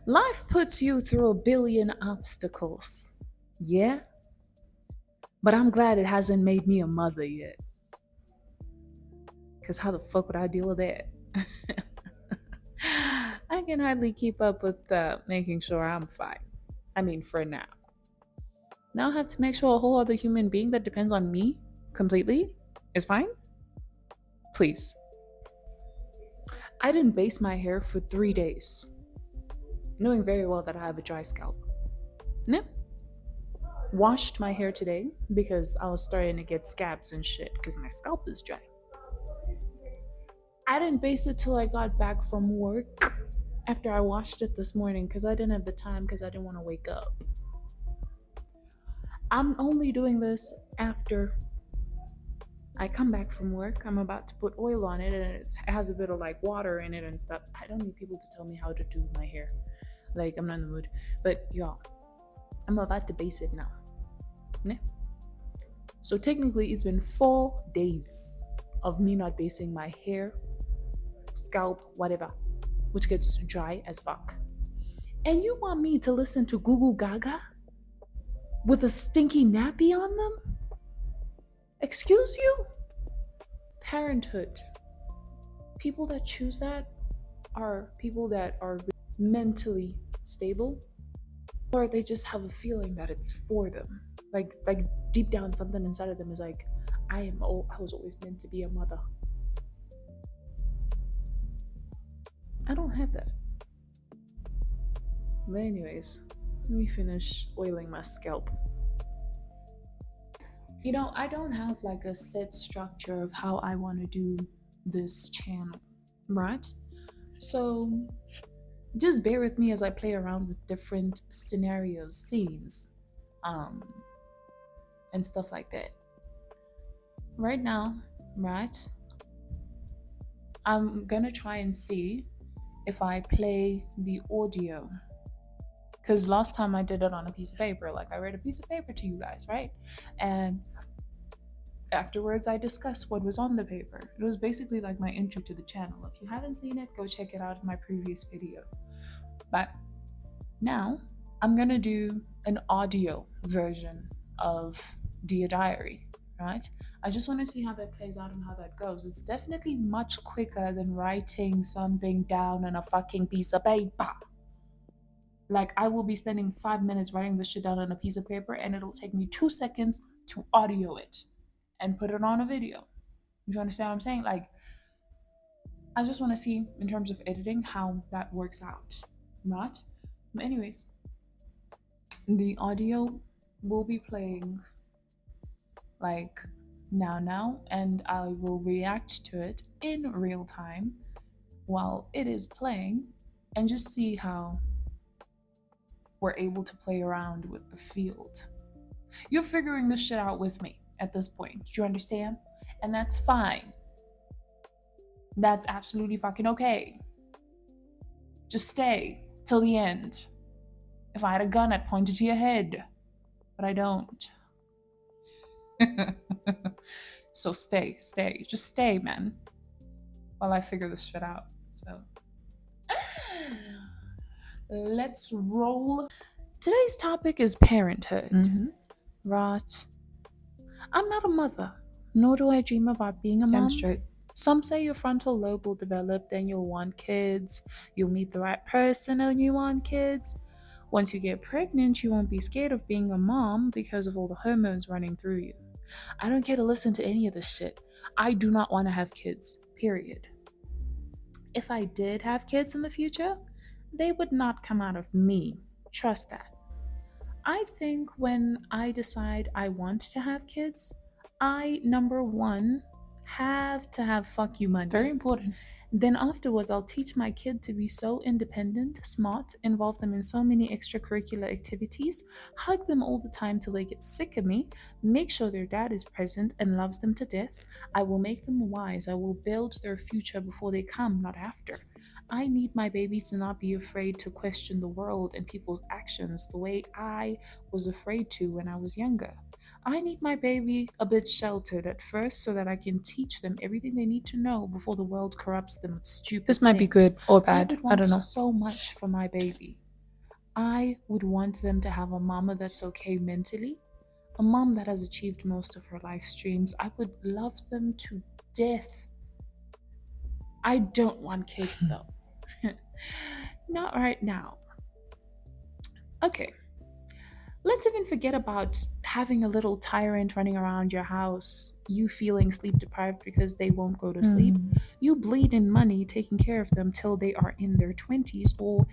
Life puts you through a billion obstacles. Yeah? But I'm glad it hasn't made me a mother yet. Because how the fuck would I deal with that? I can hardly keep up with making sure I'm fine. I mean, for now. Now I have to make sure a whole other human being that depends on me completely is fine? Please. I didn't base my hair for 3 days, knowing very well that I have a dry scalp. No. Washed my hair today because I was starting to get scabs and shit because my scalp is dry. I didn't base it till I got back from work after I washed it this morning because I didn't have the time because I didn't want to wake up. I'm only doing this after I come back from work. I'm about to put oil on it and it has a bit of like water in it and stuff. I don't need people to tell me how to do my hair. Like, I'm not in the mood. But y'all, I'm about to base it now. Ne? So technically, it's been 4 days of me not basing my hair, scalp, whatever, which gets dry as fuck. And you want me to listen to Goo Gaga with a stinky nappy on them? Excuse you? Parenthood. People that choose that are people that are mentally stable, or they just have a feeling that it's for them. Like deep down, something inside of them is like, I was always meant to be a mother. I don't have that. But anyways, let me finish oiling my scalp. You know, I don't have like a set structure of how I want to do this channel, right? So just bear with me as I play around with different scenarios, scenes, and stuff like that. Right now, right, I'm gonna try and see if I play the audio. Because last time I did it on a piece of paper, like I read a piece of paper to you guys, right? And afterwards I discussed what was on the paper. It was basically like my intro to the channel. If you haven't seen it, go check it out in my previous video. But now I'm gonna do an audio version of Diary, right? I just want to see how that plays out and how that goes. It's definitely much quicker than writing something down on a fucking piece of paper. Like, I will be spending 5 minutes writing this shit down on a piece of paper and it'll take me 2 seconds to audio it and put it on a video. You understand what I'm saying? Like, I just want to see in terms of editing how that works out, right? But anyways, the audio will be playing like now, and I will react to it in real time while it is playing and just see how we're able to play around with the field. You're figuring this shit out with me at this point. Do you understand? And that's fine. That's absolutely fucking okay. Just stay till the end. If I had a gun, I'd point it to your head. But I don't. So stay. Just stay, man. While I figure this shit out. So let's roll. Today's topic is parenthood. Right. I'm not a mother, nor do I dream about being a mom. Demonstrate. Some say your frontal lobe will develop, then you'll want kids. You'll meet the right person and you want kids. Once you get pregnant, you won't be scared of being a mom because of all the hormones running through you. I don't care to listen to any of this shit. I do not want to have kids, period. If I did have kids in the future, they would not come out of me. Trust that. I think when I decide I want to have kids, I, number one, have to have fuck you money. Very important. Then afterwards, I'll teach my kid to be so independent, smart, involve them in so many extracurricular activities, hug them all the time till they get sick of me, make sure their dad is present and loves them to death. I will make them wise. I will build their future before they come, not after. I need my baby to not be afraid to question the world and people's actions the way I was afraid to when I was younger. I need my baby a bit sheltered at first so that I can teach them everything they need to know before the world corrupts them with stupid This might be things. good or bad. I I don't know. so much for my baby. I would want them to have a mama that's okay mentally, a mom that has achieved most of her life streams. I would love them to death. I don't want kids though. Not right now. Okay, let's even forget about having a little tyrant running around your house, you feeling sleep deprived because they won't go to sleep, you bleeding money taking care of them till they are in their 20s or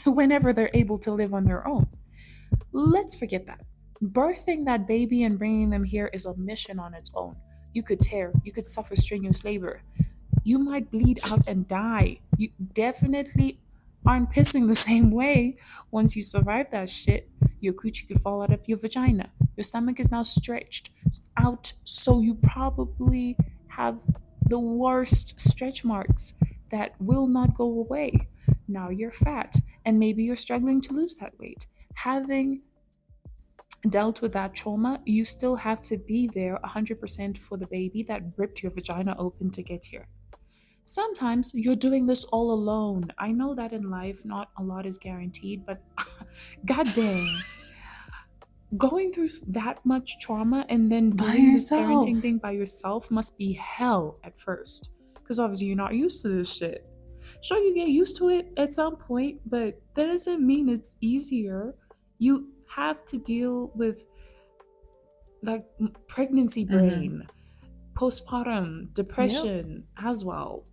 whenever they're able to live on their own. Let's forget that. Birthing that baby and bringing them here is a mission on its own. You could tear, you could suffer strenuous labor, you might bleed out and die. You definitely aren't pissing the same way once you survive that shit. Your coochie could fall out of your vagina. Your stomach is now stretched out, so you probably have the worst stretch marks that will not go away. Now you're fat, and maybe you're struggling to lose that weight. Having dealt with that trauma, you still have to be there 100% for the baby that ripped your vagina open to get here. Sometimes you're doing this all alone. I know that in life, not a lot is guaranteed, but god dang, going through that much trauma and then By doing this yourself. parenting thing by yourself must be hell at first. Because obviously you're not used to this shit. Sure, you get used to it at some point, but that doesn't mean it's easier. You have to deal with like pregnancy brain, postpartum depression as well.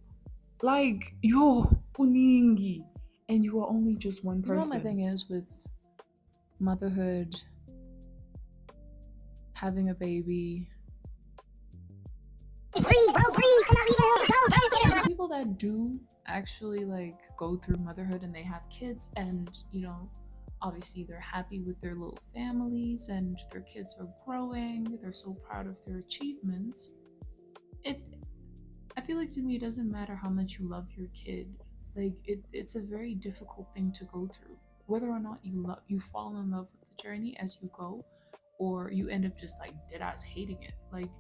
Like, yo, puningi. And you are only just one You know what person. my thing is with motherhood, having a baby. So the people that do actually like go through motherhood and they have kids and obviously they're happy with their little families and their kids are growing, they're so proud of their achievements. It I feel like to me it doesn't matter how much you love your kid. Like it's a very difficult thing to go through. Whether or not you fall in love with the journey as you go, or you end up just like dead ass hating it. Like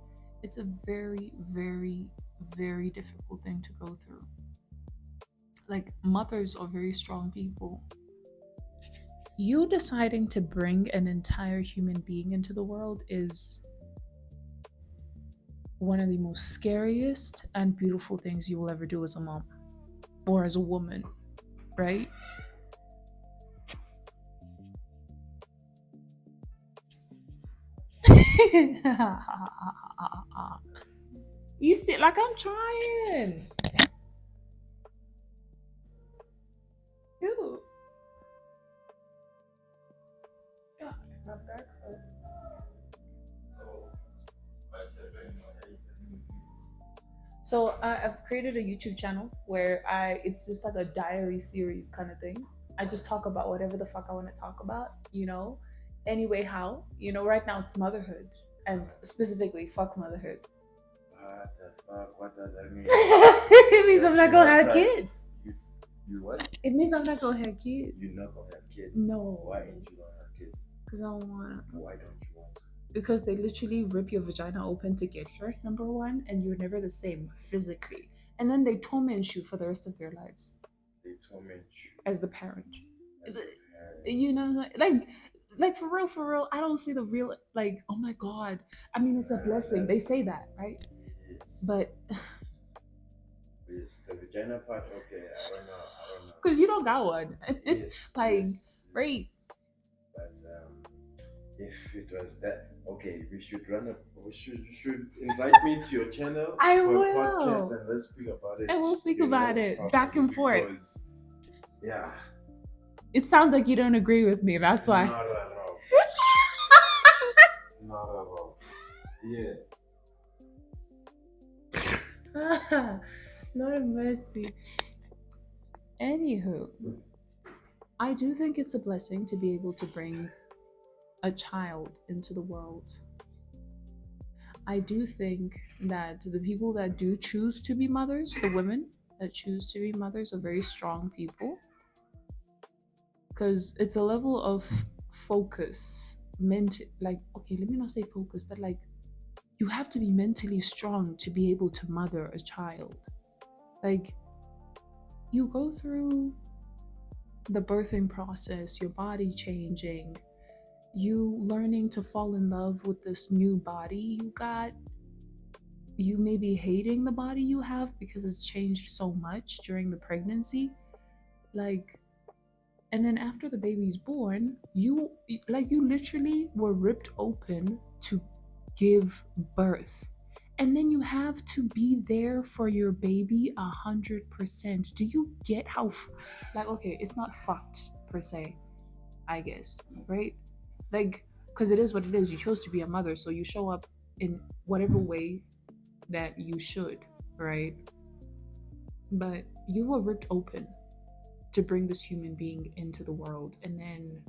it's a very, very, very difficult thing to go through. Like mothers are very strong people. You deciding to bring an entire human being into the world is one of the most scariest and beautiful things you will ever do as a mom or as a woman, right? You see, like I'm trying. Ew. God, my back hurts. So I've created a YouTube channel where it's just like a diary series kind of thing. I just talk about whatever the fuck I want to talk about. Anyway, how? Right now it's motherhood and specifically fuck motherhood. What the fuck? What does that mean? It means I'm not gonna have Outside. kids. You what? It means I'm not gonna have kids. You're not gonna have kids. No. Why ain't you gonna have kids? Because I don't want to. Why don't you want to? Because they literally rip your vagina open to get here, number one, and you're never the same physically. And then they torment you for the rest of their lives They torment you. as the parent. as a parent. Like for real, I don't see the real, like, oh my God. I mean, it's a blessing. They say that, right? Yes. But Yes, the vagina part, okay, I don't know. because you don't got one. Yes, Like, yes, great. But if it was that, okay, you should invite me to your channel I for will. a podcast and let's speak about it. And we'll speak about it back and forth. Because, yeah. It sounds like you don't agree with me. That's why. Not at all. Not at all. Yeah. Lord mercy. Anywho, I do think it's a blessing to be able to bring a child into the world. I do think that the people that do choose to be mothers, the women that choose to be mothers, are very strong people. Because it's a level of focus. Like, okay, let me not say focus, but like, you have to be mentally strong to be able to mother a child. Like, you go through the birthing process, your body changing, you learning to fall in love with this new body you got, you may be hating the body you have because it's changed so much during the pregnancy. Like, and then after the baby's born, you literally were ripped open to give birth. And then you have to be there for your baby 100%. Do you get how, like, okay, it's not fucked per se, I guess, right? Like, because it is what it is. You chose to be a mother, so you show up in whatever way that you should, right? But you were ripped open to bring this human being into the world. And then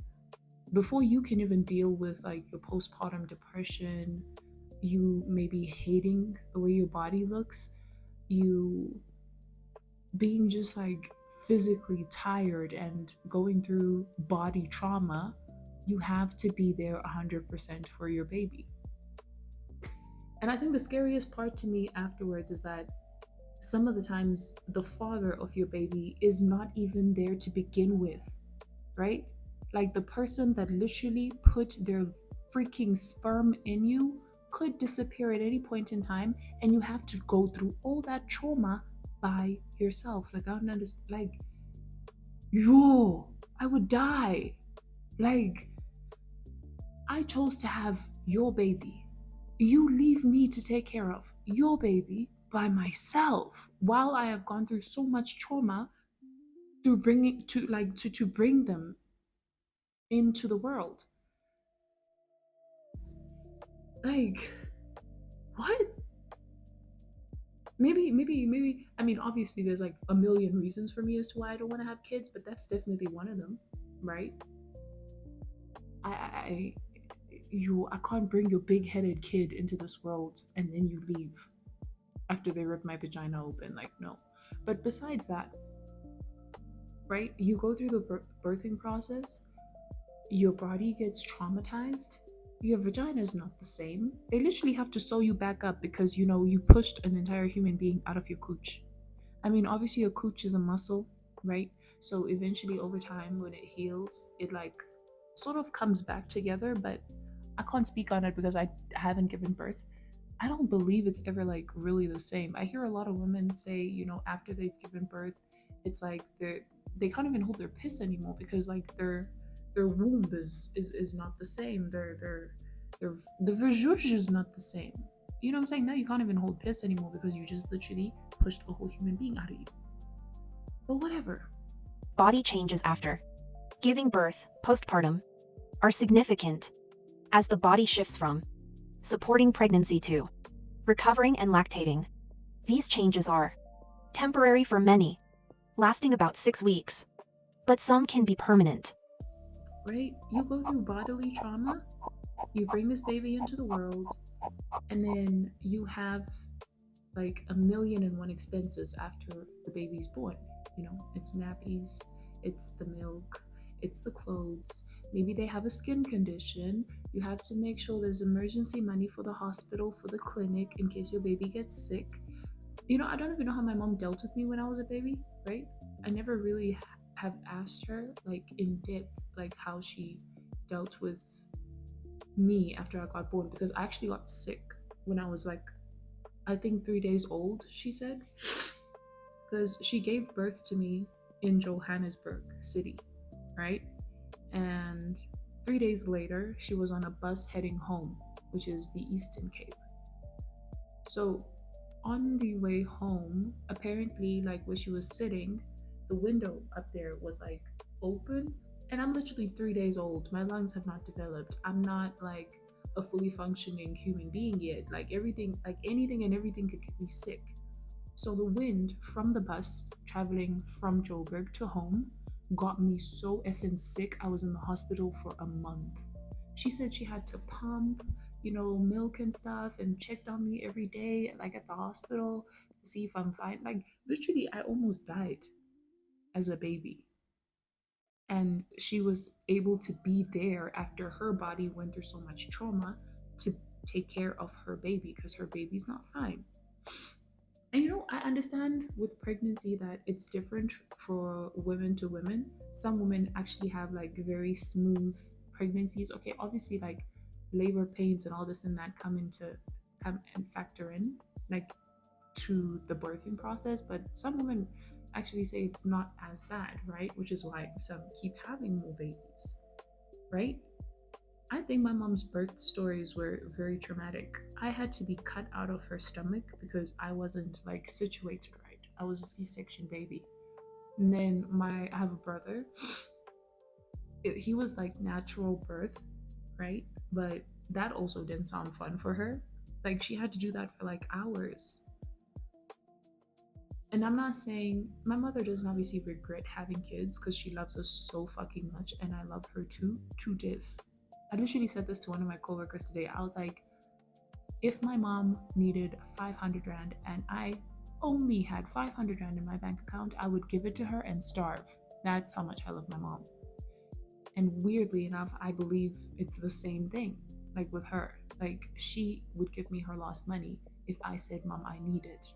before you can even deal with like your postpartum depression, you may be hating the way your body looks, you being just like physically tired and going through body trauma, you have to be there 100% for your baby. And I think the scariest part to me afterwards is that some of the times the father of your baby is not even there to begin with, right? Like the person that literally put their freaking sperm in you could disappear at any point in time, and you have to go through all that trauma by yourself. Like, I don't understand. Like, yo, I would die. Like, I chose to have your baby. You leave me to take care of your baby by myself while I have gone through so much trauma through bringing to bring them into the world. Like, what? Maybe. I mean, obviously, there's like a million reasons for me as to why I don't want to have kids, but that's definitely one of them, right? I I can't bring your big-headed kid into this world and then you leave after they rip my vagina open. Like, no. But besides that, right? You go through the birthing process, your body gets traumatized, your vagina is not the same. They literally have to sew you back up because you pushed an entire human being out of your cooch. I mean, obviously your cooch is a muscle, right? So eventually over time when it heals, it like sort of comes back together, but I can't speak on it because I haven't given birth. I don't believe it's ever like really the same. I hear a lot of women say, after they've given birth, it's like they can't even hold their piss anymore because like their womb is not the same. Their the verjuge is not the same. You know what I'm saying? Now you can't even hold piss anymore because you just literally pushed a whole human being out of you. But whatever. Body changes after giving birth, postpartum, are significant as the body shifts from supporting pregnancy to recovering and lactating. These changes are temporary for many, lasting about 6 weeks, but some can be permanent. Right? You go through bodily trauma, you bring this baby into the world, and then you have like a million and one expenses after the baby's born. It's nappies, it's the milk, it's the clothes. Maybe they have a skin condition. You have to make sure there's emergency money for the hospital, for the clinic, in case your baby gets sick. I don't even know how my mom dealt with me when I was a baby, right? I never really have asked her, like, in depth, like, how she dealt with me after I got born, because I actually got sick when I was, like, I think 3 days old, she said. Because she gave birth to me in Johannesburg City, right? And 3 days later, she was on a bus heading home, which is the Eastern Cape. So on the way home, apparently, like where she was sitting, the window up there was like open. And I'm literally 3 days old. My lungs have not developed. I'm not like a fully functioning human being yet. Like everything, like anything and everything could get me sick. So the wind from the bus traveling from Joburg to home got me so effing sick. I was in the hospital for a month. She said she had to pump, milk and stuff, and checked on me every day, like at the hospital, to see if I'm fine. Like literally, I almost died as a baby. And she was able to be there after her body went through so much trauma to take care of her baby because her baby's not fine. And I understand with pregnancy that it's different for women to women. Some women actually have like very smooth pregnancies. Okay, obviously like labor pains and all this and that come and factor in like to the birthing process, but some women actually say it's not as bad, right? Which is why some keep having more babies, right? I think my mom's birth stories were very traumatic. I had to be cut out of her stomach because I wasn't like situated right. I was a C-section baby. And then I have a brother. He was like natural birth, right? But that also didn't sound fun for her. Like she had to do that for like hours. And I'm not saying my mother doesn't obviously regret having kids because she loves us so fucking much, and I love her too, to death. I literally said this to one of my coworkers today. I was like, if my mom needed 500 Rand and I only had 500 Rand in my bank account, I would give it to her and starve. That's how much I love my mom. And weirdly enough, I believe it's the same thing, like with her. Like she would give me her lost money if I said, Mom, I need it.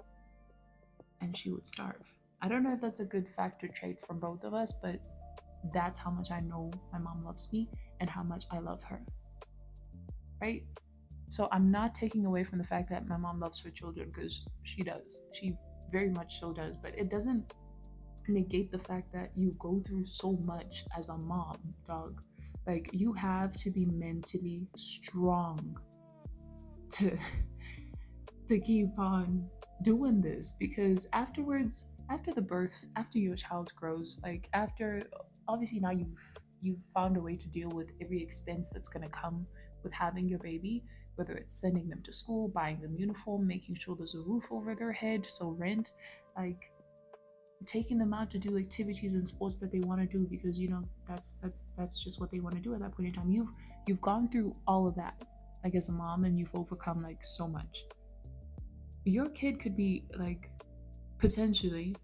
And she would starve. I don't know if that's a good factor trait from both of us, but that's how much I know my mom loves me and how much I love her. Right? So I'm not taking away from the fact that my mom loves her children, because she does. She very much so does. But it doesn't negate the fact that you go through so much as a mom, dog. Like you have to be mentally strong to keep on doing this, because afterwards, after the birth, after your child grows, like after obviously now you've found a way to deal with every expense that's going to come with having your baby, whether it's sending them to school, buying them uniform, making sure there's a roof over their head, so rent, like taking them out to do activities and sports that they want to do, because that's just what they want to do at that point in time. You've gone through all of that like as a mom, and you've overcome like so much. Your kid could be like potentially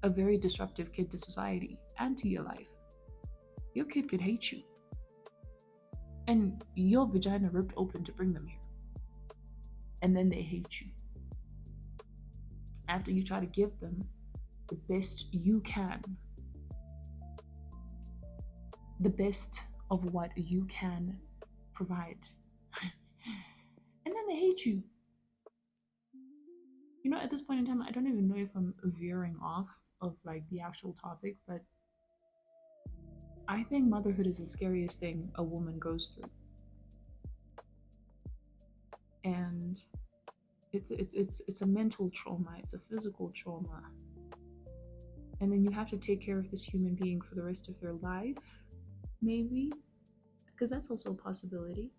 a very disruptive kid to society and to your life. Your kid could hate you, and your vagina ripped open to bring them here, and then they hate you after you try to give them the best you can, the best of what you can provide, and then they hate you. At this point in time, I don't even know if I'm veering off of like the actual topic, but I think motherhood is the scariest thing a woman goes through. And it's a mental trauma, it's a physical trauma. And then you have to take care of this human being for the rest of their life, maybe, because that's also a possibility,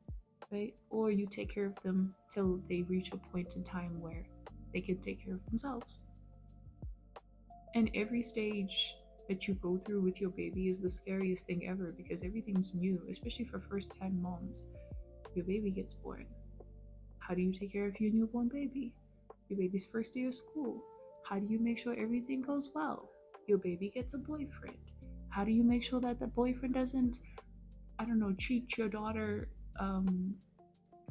right? Or you take care of them till they reach a point in time where they can take care of themselves. And every stage that you go through with your baby is the scariest thing ever, because everything's new, especially for first-time moms. Your baby gets born. How do you take care of your newborn baby? Your baby's first day of school. How do you make sure everything goes well? Your baby gets a boyfriend. How do you make sure that the boyfriend doesn't, treat your daughter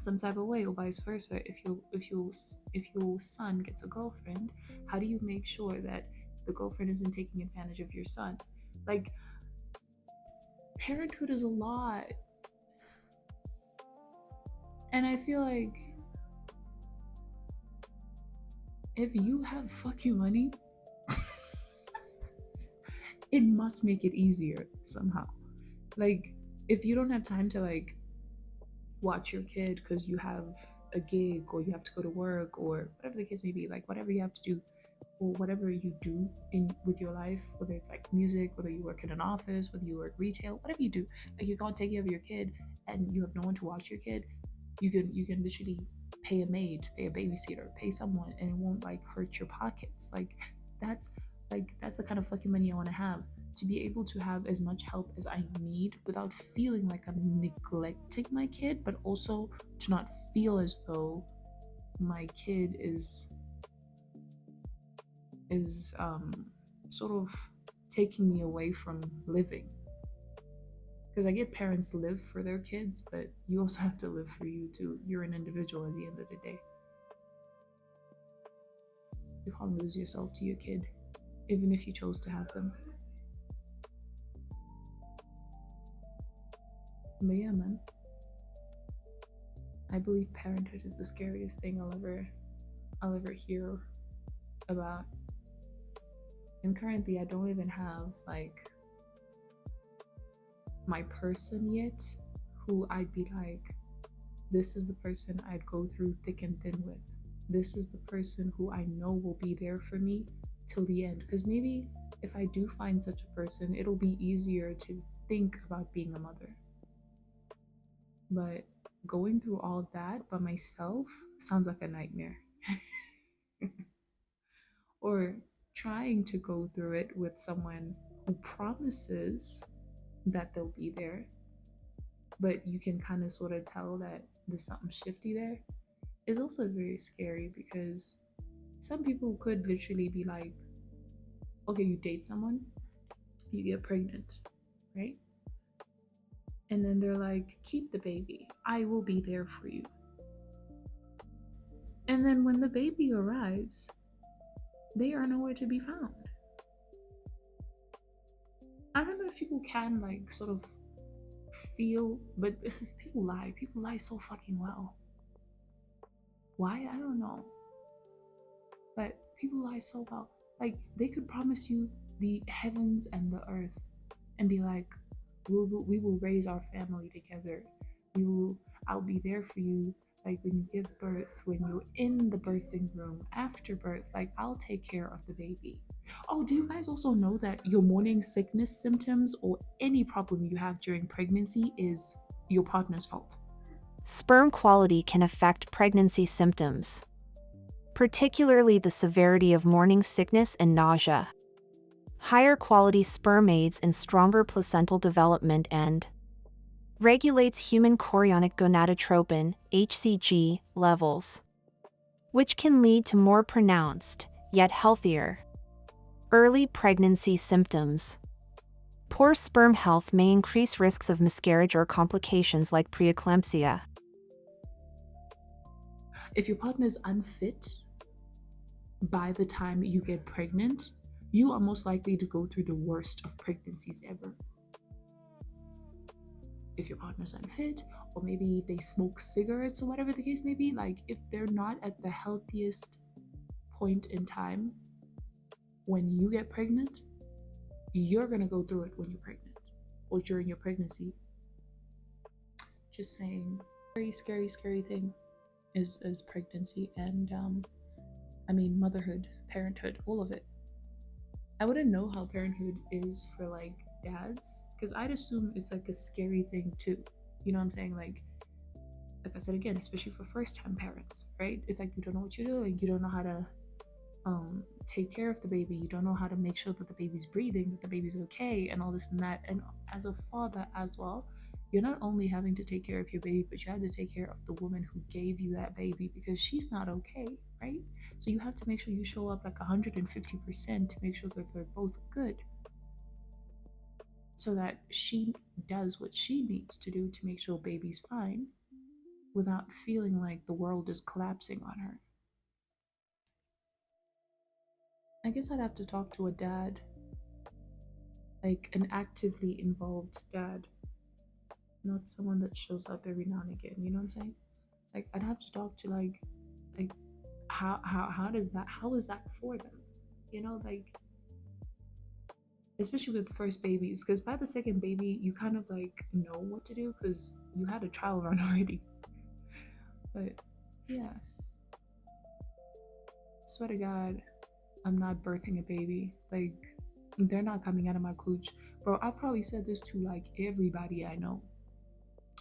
some type of way, or vice versa? If your son gets a girlfriend, how do you make sure that the girlfriend isn't taking advantage of your son? Like, parenthood is a lot, and I feel like if you have fuck you money, it must make it easier somehow. Like, if you don't have time to like watch your kid because you have a gig, or you have to go to work, or whatever the case may be, like whatever you have to do, or whatever you do with your life, whether it's like music, whether you work in an office, whether you work retail, whatever you do, like you can't take care of your kid and you have no one to watch your kid, you can literally pay a maid, pay a babysitter, pay someone, and it won't like hurt your pockets. That's the kind of fucking money I want to have, to be able to have as much help as I need without feeling like I'm neglecting my kid, but also to not feel as though my kid is sort of taking me away from living. Because I get parents live for their kids, but you also have to live for you too. You're an individual at the end of the day. You can't lose yourself to your kid, even if you chose to have them. But yeah, man, I believe parenthood is the scariest thing I'll ever hear about. And currently I don't even have like my person yet who I'd be like, this is the person I'd go through thick and thin with. This is the person who I know will be there for me till the end. Because maybe if I do find such a person, it'll be easier to think about being a mother. But going through all that by myself sounds like a nightmare. Or trying to go through it with someone who promises that they'll be there, but you can kind of sort of tell that there's something shifty there, is also very scary, because some people could literally be like, okay, you date someone, you get pregnant, right? And then they're like, keep the baby, I will be there for you. And then when the baby arrives, they are nowhere to be found. I don't know if people can like sort of feel, but people lie so fucking well. Why? I don't know. But people lie so well. Like, they could promise you the heavens and the earth and be like, we will raise our family together. I'll be there for you. Like, when you give birth, when you're in the birthing room, after birth, like, I'll take care of the baby. Oh, do you guys also know that your morning sickness symptoms or any problem you have during pregnancy is your partner's fault? Sperm quality can affect pregnancy symptoms, particularly the severity of morning sickness and nausea. Higher quality sperm aids in stronger placental development and regulates human chorionic gonadotropin (HCG) levels, which can lead to more pronounced, yet healthier, early pregnancy symptoms. Poor sperm health may increase risks of miscarriage or complications like preeclampsia. If your partner is unfit by the time you get pregnant, you are most likely to go through the worst of pregnancies ever. If your partner's unfit, or maybe they smoke cigarettes or whatever the case may be, like if they're not at the healthiest point in time when you get pregnant, you're gonna go through it when you're pregnant or during your pregnancy. Just saying, very scary thing is pregnancy and motherhood, parenthood, all of it. I wouldn't know how parenthood is for like dads, because I'd assume it's like a scary thing too. You know what I'm saying? Like I said again, especially for first-time parents, right? It's like you don't know what you're doing, you don't know how to take care of the baby, you don't know how to make sure that the baby's breathing, that the baby's okay, and all this and that. And as a father as well, you're not only having to take care of your baby, but you have to take care of the woman who gave you that baby, because she's not okay, right? So you have to make sure you show up like 150% to make sure that they're both good, so that she does what she needs to do to make sure baby's fine without feeling like the world is collapsing on her. I guess I'd have to talk to a dad, like an actively involved dad, not someone that shows up every now and again, you know what I'm saying? Like I'd have to talk to like how is that for them? You know, like especially with first babies, because by the second baby you kind of like know what to do because you had a trial run already. But yeah, swear to God, I'm not birthing a baby. Like they're not coming out of my cooch, bro. I've probably said this to like everybody I know.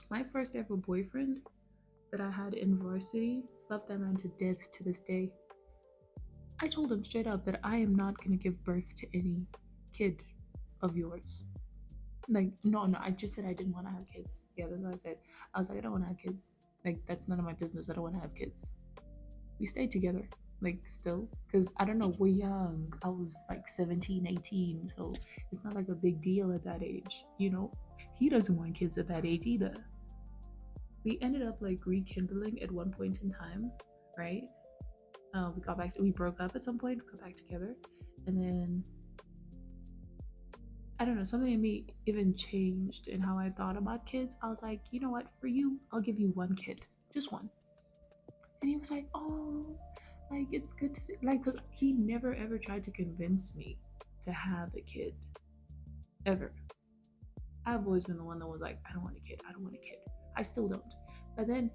My first ever boyfriend that I had in varsity, loved that man to death to this day. I told him straight up that I am not gonna give birth to any kid of yours. Like, no, I just said I didn't want to have kids. Yeah, that's what I said. I was like, I don't want to have kids. Like, that's none of my business. I don't want to have kids. We stayed together, like, still, because I don't know, we're young. I was like 17, 18, so it's not like a big deal at that age, you know? He doesn't want kids at that age either. We ended up like rekindling at one point in time, right? we broke up at some point, got back together, and then I don't know, something in me even changed in how I thought about kids. I was like, you know what, for you, I'll give you one kid, just one. And he was like, oh, like it's good to see, like, because he never ever tried to convince me to have a kid, ever. I've always been the one that was like, I don't want a kid, I don't want a kid. I still don't. But then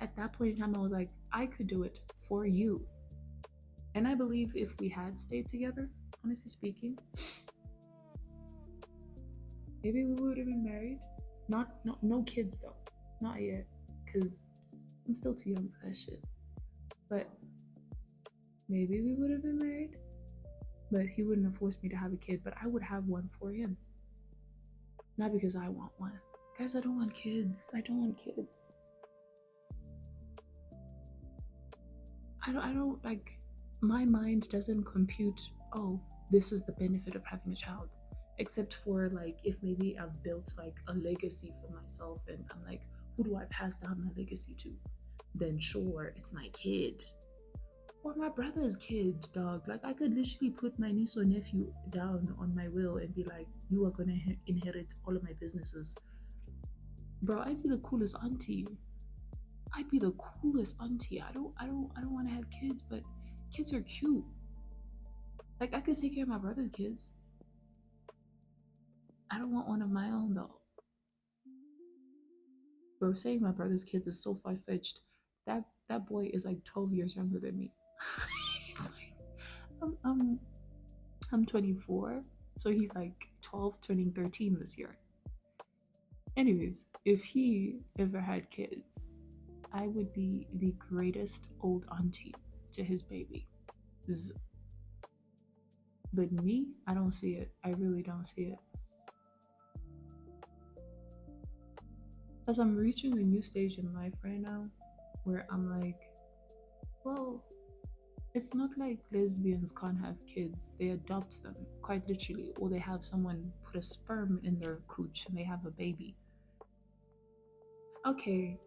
at that point in time, I was like, I could do it for you. And I believe if we had stayed together, honestly speaking, maybe we would have been married. No kids though, not yet, because I'm still too young for that shit. But maybe we would have been married. But he wouldn't have forced me to have a kid, but I would have one for him. Not because I want one. Guys, I don't want kids. I don't want kids. I don't like, my mind doesn't compute, oh, this is the benefit of having a child. Except for like, if maybe I've built like a legacy for myself and I'm like, who do I pass down my legacy to? Then sure, it's my kid. Or my brother's kid, dog. Like, I could literally put my niece or nephew down on my will and be like, you are gonna inherit all of my businesses. Bro, I'd be the coolest auntie. I don't want to have kids, but kids are cute. Like, I could take care of my brother's kids. I don't want one of my own though. Bro, saying my brother's kids is so far-fetched. That boy is like 12 years younger than me. He's like, I'm 24, so he's like 12 turning 13 this year. Anyways, if he ever had kids, I would be the greatest old auntie to his baby. But me, I don't see it. I really don't see it. Because I'm reaching a new stage in life right now where I'm like, well, it's not like lesbians can't have kids. They adopt them, quite literally, or they have someone put a sperm in their cooch and they have a baby. Okay,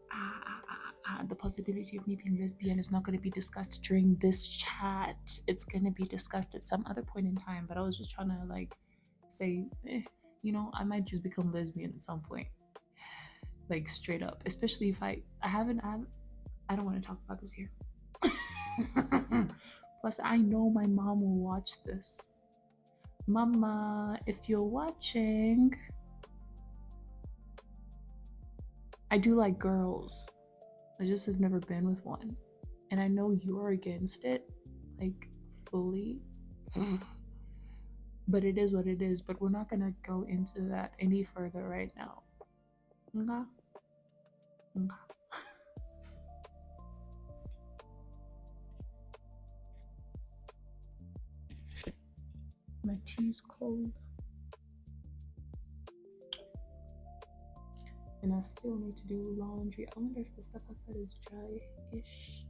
the possibility of me being lesbian is not going to be discussed during this chat. It's going to be discussed at some other point in time. But I was just trying to like say, I might just become lesbian at some point, like straight up. Especially if I don't want to talk about this here. Plus, I know my mom will watch this. Mama, if you're watching, I do like girls. I just have never been with one. And I know you're against it, like fully. But it is what it is. But we're not going to go into that any further right now. Okay? Okay. My tea's cold. And I still need to do laundry. I wonder if the stuff outside is dry-ish.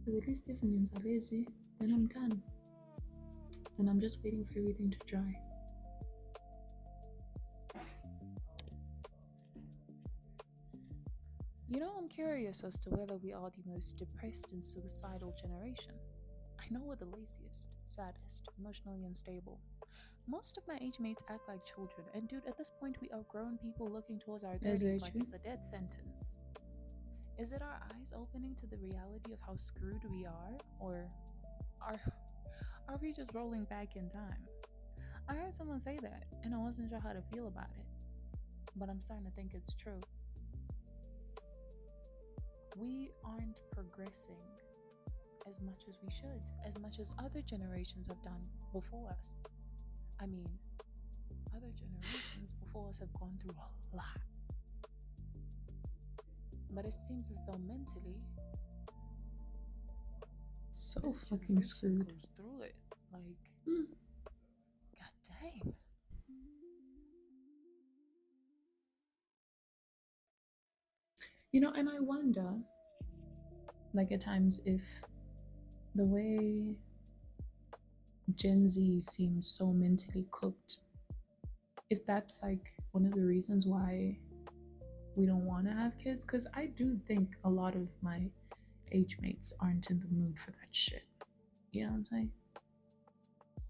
But at least if onions are lazy, then I'm done. Then I'm just waiting for everything to dry. I'm curious as to whether we are the most depressed and suicidal generation. I know we're the laziest, saddest, emotionally unstable. Most of my age mates act like children, and dude, at this point we are grown people looking towards our 30s like it's a death sentence. Is it our eyes opening to the reality of how screwed we are, or are we just rolling back in time? I heard someone say that, and I wasn't sure how to feel about it, but I'm starting to think it's true. We aren't progressing as much as we should, as much as other generations have done before us. I mean, other generations before us have gone through a lot. But it seems as though mentally, so fucking screwed. Goes through it. Like, god dang. And I wonder, like at times, if the way Gen Z seems so mentally cooked, if that's like one of the reasons why we don't want to have kids. Because I do think a lot of my age mates aren't in the mood for that shit. You know what I'm saying?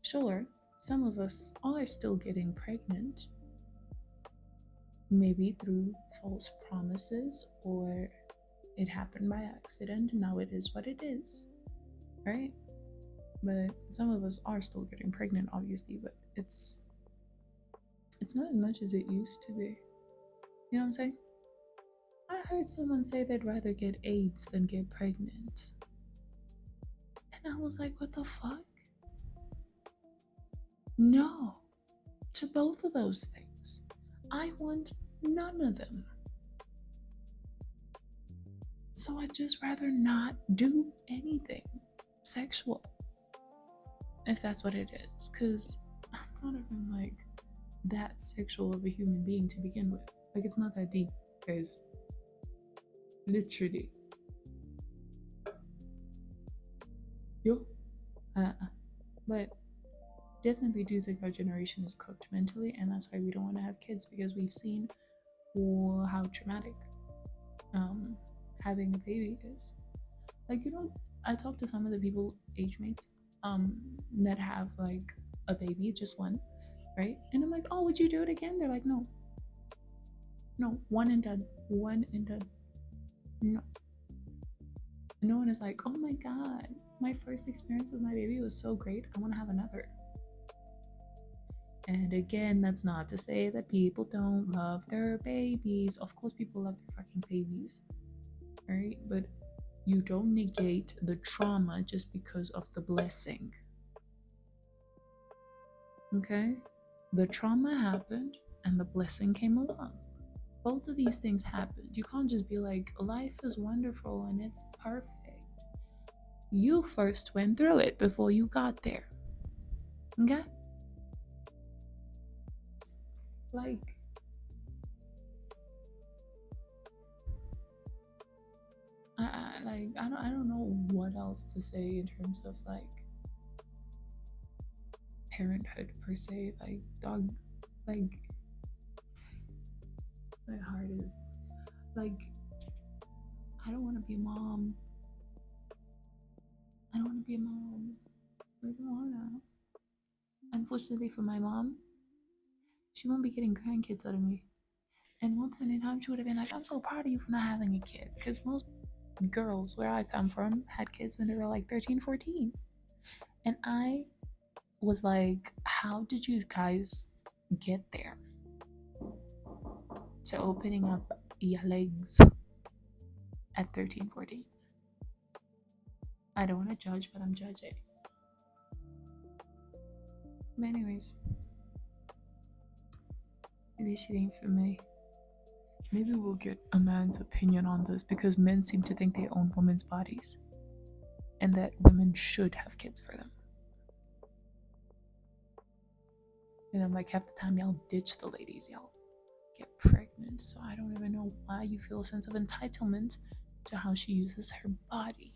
Sure, some of us are still getting pregnant, maybe through false promises, or it happened by accident. Now it is what it is, right? But some of us are still getting pregnant, obviously, but it's not as much as it used to be. You know what I'm saying? I heard someone say they'd rather get AIDS than get pregnant. And I was like, what the fuck? No, to both of those things. I want none of them. So I'd just rather not do anything sexual, if that's what it is, because I'm not even like that sexual of a human being to begin with. Like, it's not that deep, guys. Literally. Yo. But definitely do think our generation is cooked mentally, and that's why we don't want to have kids, because we've seen how traumatic having a baby is. Like, I talked to some of the people, age mates, that have like a baby, just one, right? And I'm like, oh, would you do it again? They're like, no, one and done. No one is like, oh my god, my first experience with my baby was so great, I want to have another. And again, that's not to say that people don't love their babies. Of course people love their fucking babies, right? But you don't negate the trauma just because of the blessing. Okay? The trauma happened and the blessing came along. Both of these things happened. You can't just be like, life is wonderful and it's perfect. You first went through it before you got there. Okay? Like, I don't know what else to say in terms of like parenthood per se. Like, dog, like, my heart is like, I don't want to be a mom. Like, I wanna. Unfortunately for my mom, she won't be getting grandkids out of me. And one point in time, she would have been like, I'm so proud of you for not having a kid. Because most girls where I come from had kids when they were like 13, 14. And I was like, how did you guys get there? To opening up your legs at 13, 14. I don't want to judge, but I'm judging. But anyways, this shit ain't for me. Maybe we'll get a man's opinion on this, because men seem to think they own women's bodies and that women should have kids for them. And I'm like, half the time y'all ditch the ladies, y'all get pregnant. So I don't even know why you feel a sense of entitlement to how she uses her body.